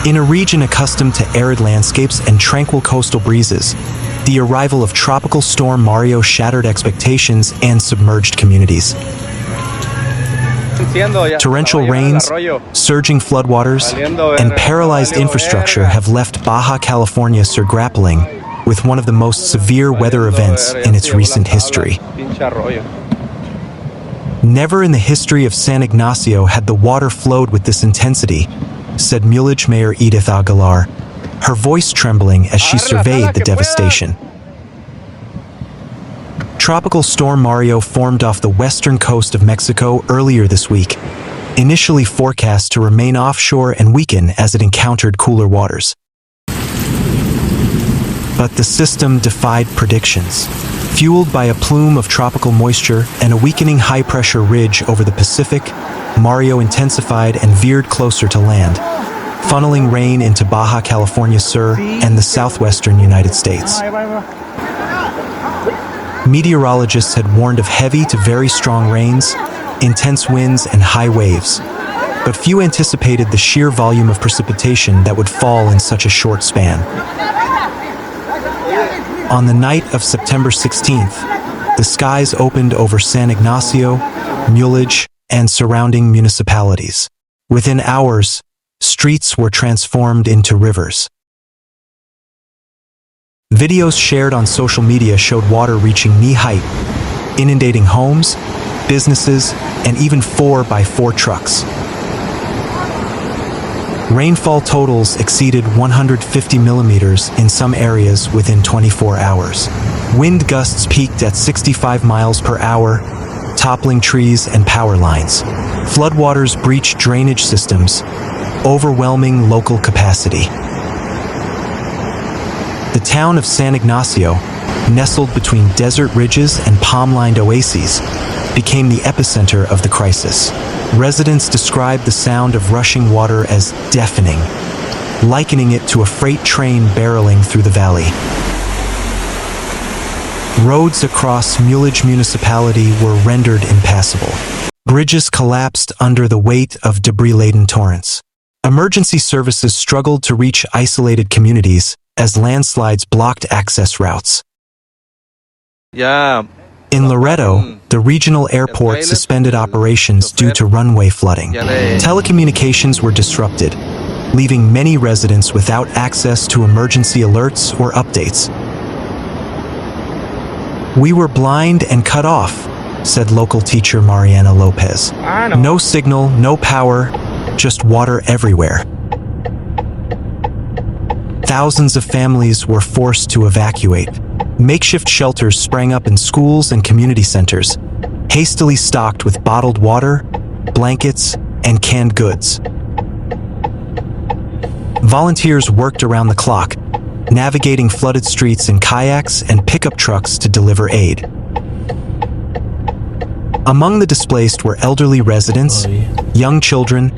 In a region accustomed to arid landscapes and tranquil coastal breezes, the arrival of Tropical Storm Mario shattered expectations and submerged communities. Torrential rains, surging floodwaters, and paralyzed infrastructure have left Baja California Sur grappling with one of the most severe weather events in its recent history. Never in the history of San Ignacio had the water flowed with this intensity, said Mulegé Mayor Edith Aguilar, her voice trembling as she surveyed the devastation. Tropical Storm Mario formed off the western coast of Mexico earlier this week, initially forecast to remain offshore and weaken as it encountered cooler waters. But the system defied predictions. Fueled by a plume of tropical moisture and a weakening high-pressure ridge over the Pacific, Mario intensified and veered closer to land, funneling rain into Baja California Sur and the southwestern United States. Meteorologists had warned of heavy to very strong rains, intense winds, and high waves, but few anticipated the sheer volume of precipitation that would fall in such a short span. On the night of September 16th, the skies opened over San Ignacio, Mulegé, and surrounding municipalities. Within hours, streets were transformed into rivers. Videos shared on social media showed water reaching knee-height, inundating homes, businesses, and even 4x4 trucks. Rainfall totals exceeded 150 millimeters in some areas within 24 hours. Wind gusts peaked at 65 miles per hour, toppling trees and power lines. Floodwaters breached drainage systems, overwhelming local capacity. The town of San Ignacio, nestled between desert ridges and palm-lined oases, became the epicenter of the crisis. Residents described the sound of rushing water as deafening, likening it to a freight train barreling through the valley. Roads across Mulegé municipality were rendered impassable. Bridges collapsed under the weight of debris-laden torrents. Emergency services struggled to reach isolated communities as landslides blocked access routes. In Loreto, the regional airport suspended operations due to runway flooding. Telecommunications were disrupted, leaving many residents without access to emergency alerts or updates. "We were blind and cut off," said local teacher Mariana Lopez. "No signal, no power, just water everywhere." Thousands of families were forced to evacuate. Makeshift shelters sprang up in schools and community centers, hastily stocked with bottled water, blankets, and canned goods. Volunteers worked around the clock, navigating flooded streets in kayaks and pickup trucks to deliver aid. Among the displaced were elderly residents, young children,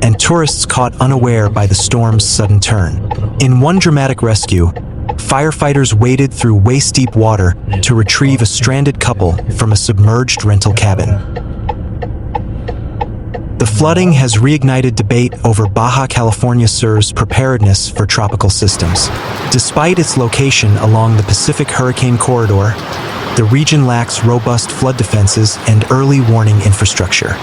and tourists caught unaware by the storm's sudden turn. In one dramatic rescue, firefighters waded through waist-deep water to retrieve a stranded couple from a submerged rental cabin. The flooding has reignited debate over Baja California Sur's preparedness for tropical systems. Despite its location along the Pacific Hurricane Corridor, the region lacks robust flood defenses and early warning infrastructure.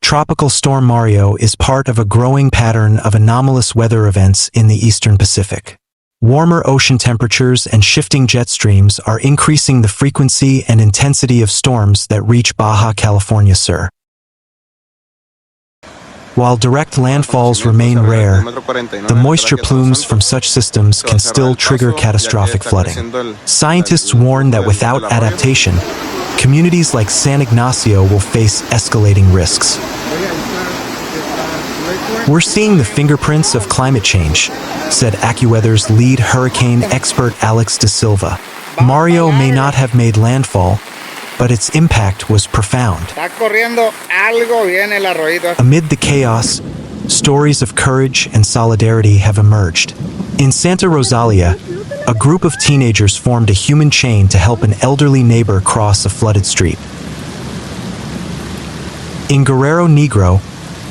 Tropical Storm Mario is part of a growing pattern of anomalous weather events in the eastern Pacific. Warmer ocean temperatures and shifting jet streams are increasing the frequency and intensity of storms that reach Baja California Sur. While direct landfalls remain rare, the moisture plumes from such systems can still trigger catastrophic flooding. Scientists warn that without adaptation, communities like San Ignacio will face escalating risks. "We're seeing the fingerprints of climate change," said AccuWeather's lead hurricane expert Alex De Silva. "Mario may not have made landfall, but its impact was profound." Amid the chaos, stories of courage and solidarity have emerged. In Santa Rosalia, a group of teenagers formed a human chain to help an elderly neighbor cross a flooded street. In Guerrero Negro,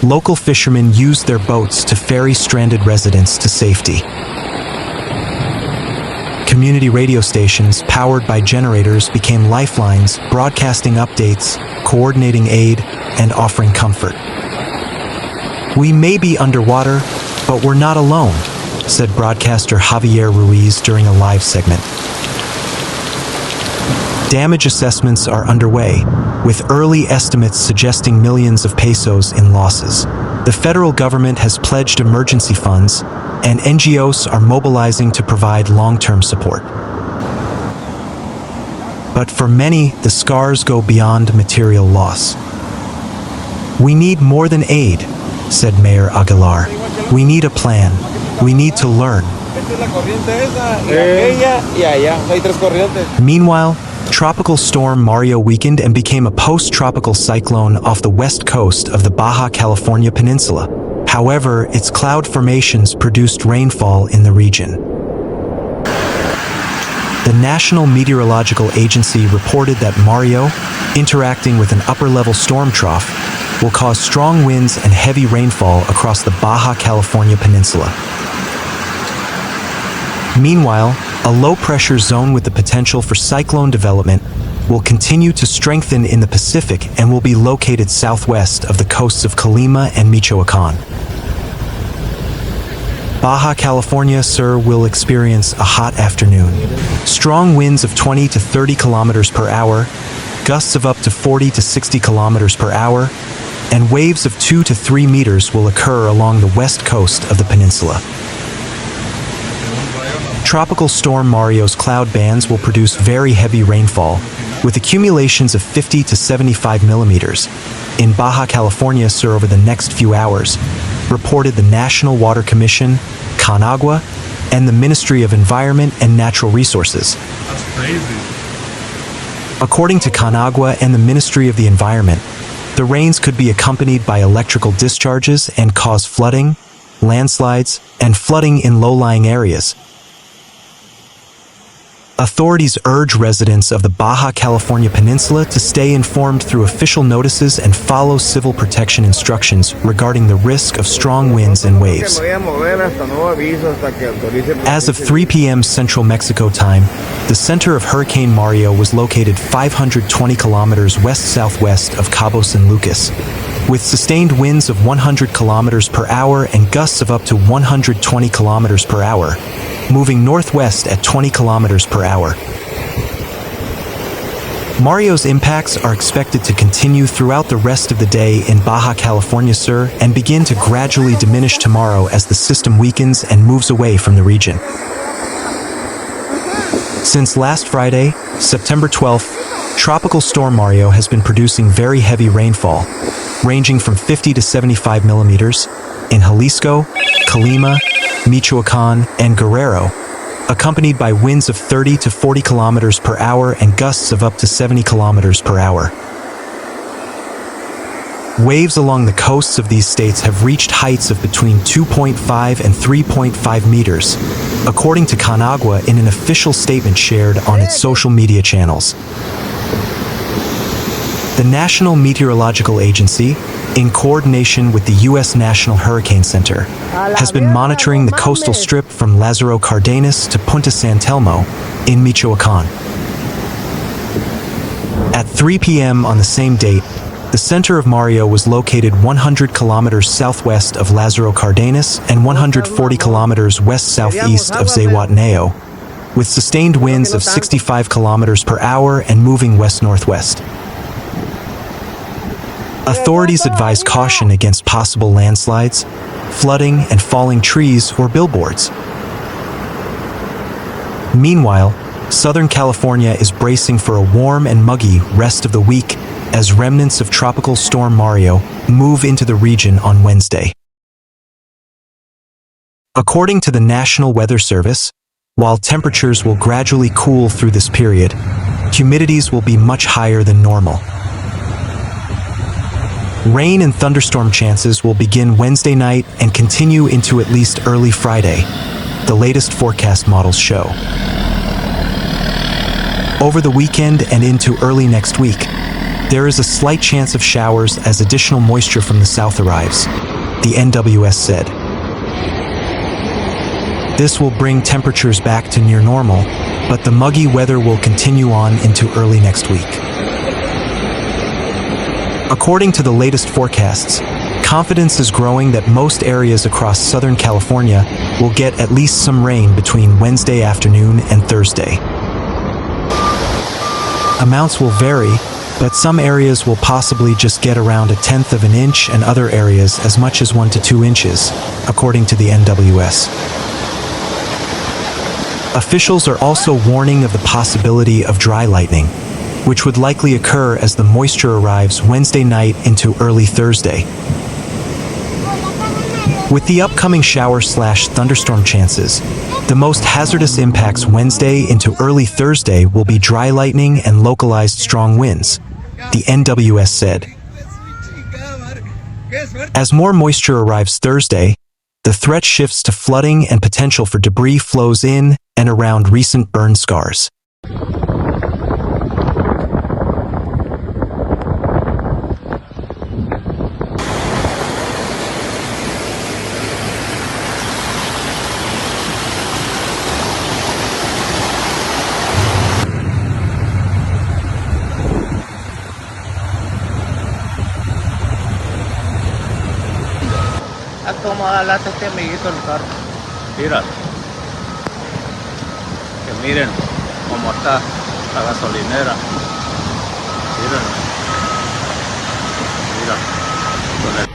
local fishermen used their boats to ferry stranded residents to safety. Community radio stations powered by generators became lifelines, broadcasting updates, coordinating aid, and offering comfort. "We may be underwater, but we're not alone," said broadcaster Javier Ruiz during a live segment. Damage assessments are underway, with early estimates suggesting millions of pesos in losses. The federal government has pledged emergency funds, and NGOs are mobilizing to provide long-term support. But for many, the scars go beyond material loss. "We need more than aid," said Mayor Aguilar. "We need a plan. We need to learn." Meanwhile, Tropical Storm Mario weakened and became a post-tropical cyclone off the west coast of the Baja California Peninsula. However, its cloud formations produced rainfall in the region. The National Meteorological Agency reported that Mario, interacting with an upper-level storm trough, will cause strong winds and heavy rainfall across the Baja California Peninsula. Meanwhile, a low-pressure zone with the potential for cyclone development will continue to strengthen in the Pacific and will be located southwest of the coasts of Colima and Michoacán. Baja California Sur will experience a hot afternoon. Strong winds of 20 to 30 kilometers per hour, gusts of up to 40 to 60 kilometers per hour, and waves of 2 to 3 meters will occur along the west coast of the peninsula. Tropical Storm Mario's cloud bands will produce very heavy rainfall, with accumulations of 50 to 75 millimeters in Baja California Sur over the next few hours, reported the National Water Commission, CONAGUA, and the Ministry of Environment and Natural Resources. That's crazy. According to CONAGUA and the Ministry of the Environment, the rains could be accompanied by electrical discharges and cause flooding, landslides, and flooding in low-lying areas. Authorities urge residents of the Baja California Peninsula to stay informed through official notices and follow civil protection instructions regarding the risk of strong winds and waves. As of 3 p.m. Central Mexico time, the center of Hurricane Mario was located 520 kilometers west-southwest of Cabo San Lucas, with sustained winds of 100 kilometers per hour and gusts of up to 120 kilometers per hour, moving northwest at 20 kilometers per hour. Mario's impacts are expected to continue throughout the rest of the day in Baja California Sur and begin to gradually diminish tomorrow as the system weakens and moves away from the region. Since last Friday, September 12th, Tropical Storm Mario has been producing very heavy rainfall, ranging from 50 to 75 millimeters in Jalisco, Colima, Michoacán, and Guerrero, accompanied by winds of 30 to 40 kilometers per hour and gusts of up to 70 kilometers per hour. Waves along the coasts of these states have reached heights of between 2.5 and 3.5 meters, according to CONAGUA in an official statement shared on its social media channels. The National Meteorological Agency, in coordination with the U.S. National Hurricane Center, has been monitoring the coastal strip from Lázaro Cárdenas to Punta San Telmo in Michoacán. At 3 p.m. on the same date, the center of Mario was located 100 kilometers southwest of Lázaro Cárdenas and 140 kilometers west-southeast of Zihuatanejo, with sustained winds of 65 kilometers per hour and moving west-northwest. Authorities advise caution against possible landslides, flooding, and falling trees or billboards. Meanwhile, Southern California is bracing for a warm and muggy rest of the week as remnants of Tropical Storm Mario move into the region on Wednesday. According to the National Weather Service, while temperatures will gradually cool through this period, humidities will be much higher than normal. Rain and thunderstorm chances will begin Wednesday night and continue into at least early Friday, the latest forecast models show. Over the weekend and into early next week, There is a slight chance of showers as additional moisture from the south arrives, the NWS said. This will bring temperatures back to near normal, but the muggy weather will continue on into early next week. According to the latest forecasts, confidence is growing that most areas across Southern California will get at least some rain between Wednesday afternoon and Thursday. Amounts will vary, but some areas will possibly just get around 1/10 of an inch and other areas as much as 1 to 2 inches, according to the NWS. Officials are also warning of the possibility of dry lightning, which would likely occur as the moisture arrives Wednesday night into early Thursday. With the upcoming shower/thunderstorm chances, the most hazardous impacts Wednesday into early Thursday will be dry lightning and localized strong winds, the NWS said. As more moisture arrives Thursday, the threat shifts to flooding and potential for debris flows in and around recent burn scars. Acto mga lata este amiguito el carro. Mira. Que miren cómo está la gasolinera. Miren. Mira. Con el